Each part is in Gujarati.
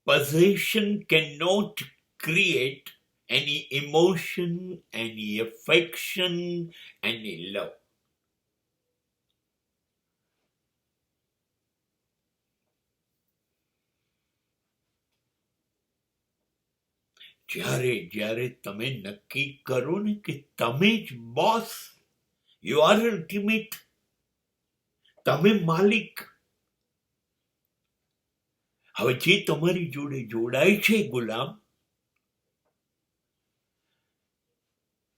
Possession cannot create any emotion, any affection, any love. જ્યારે જ્યારે તમે નક્કી કરો ને કે તમે જ બોસ, યુ આર અલ્ટિમેટ, તમે માલિક. હવે જે તમારી જોડે જોડાય છે ગુલામ,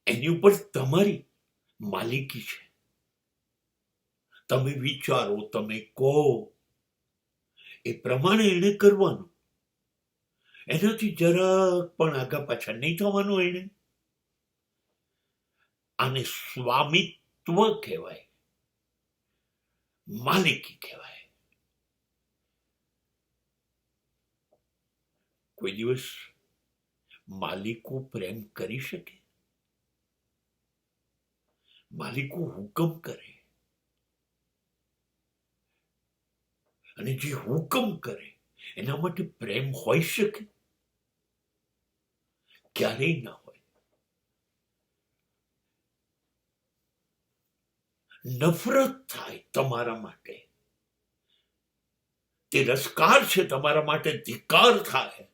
એની ઉપર તમારી માલિકી છે. તમે વિચારો, તમે કહો એ પ્રમાણે એને કરવાનું. એનાથી જરાક પણ આગા પાછા નહીં થવાનું. એને આને સ્વામિત્વ કહેવાય, માલિકી કહેવાય. કોઈ દિવસ માલિકો પ્રેમ કરી શકે? માલિકો હુકમ કરે, અને જે હુકમ કરે એના માટે પ્રેમ હોઈ શકે? ક્યારેય ના હોય. નફરત થાય તમારા માટે, તિરસ્કાર છે તમારા માટે, ધિક્કાર થાય.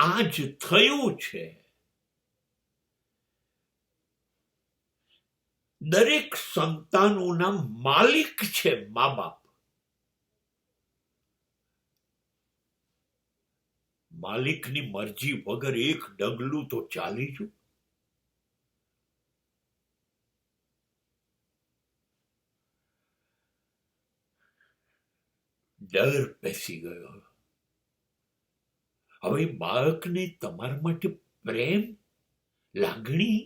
આ જ થયું છે. દરેક સંતાનોના માલિક છે મા બાપ. માલિકની મરજી વગર એક ડગલું તો ચાલી જુ. ડર બેસી ગયો. હવે બાળકને તમારા માટે પ્રેમ, લાગણી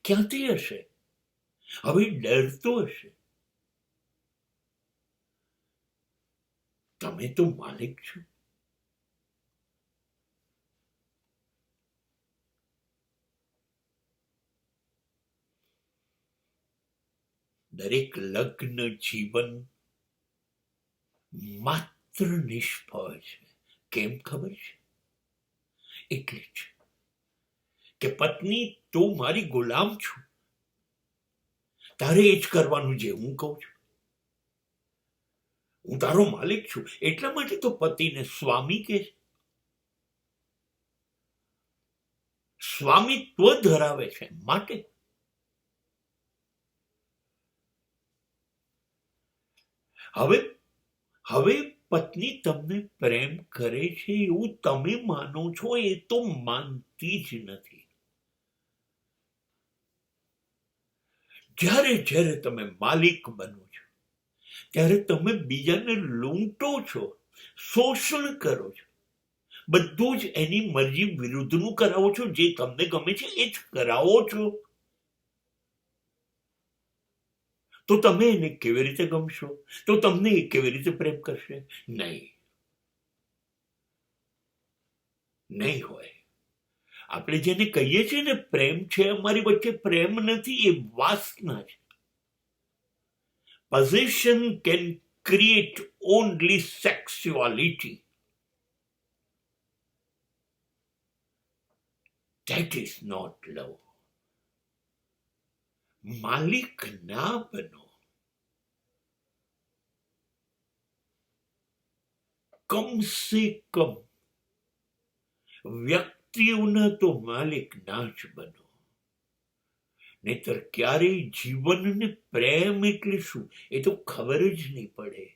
ક્યાંથી હશે? હવે ડરતો હશે. તમે તો માલિક છો. દરેક લગ્ન જીવન માત્ર નિષ્ફળ છે. કેમ ખબર છે? એટલે જ કે પત્ની, તું મારી ગુલામ છું, તારે એ જ કરવાનું જે હું કહું છું. હું તારો માલિક છું. એટલા માટે તો પતિને સ્વામી કહે છે. સ્વામિત્વ ધરાવે છે માટે. હવે પત્ની તમને પ્રેમ કરે છે એવું તમે માનો છો, એ તો માનતી જ નથી. જ્યારે જ્યારે તમે માલિક બનો છો, ત્યારે તમે બીજાને લૂંટો છો, શોષણ કરો છો. બધું જ એની મરજી વિરુદ્ધનું કરાવો છો. જે તમને ગમે છે એ જ કરાવો છો. તો તમે એને કેવી રીતે ગમશો? તો તમને એ કેવી રીતે પ્રેમ કરશે? નહીં હોય. આપણે જેને કહીએ છીએ ને પ્રેમ છે, અમારી વચ્ચે પ્રેમ નથી, એ વાસના છે. Possession can create only sexuality. That is not love. માલિક ના બનો. કમ સે કમ વ્યક્તિઓના તો માલિક ના જ બનો. નહીતર ક્યારેય જીવનને પ્રેમ એટલે શું એ તો ખબર જ નહીં પડે.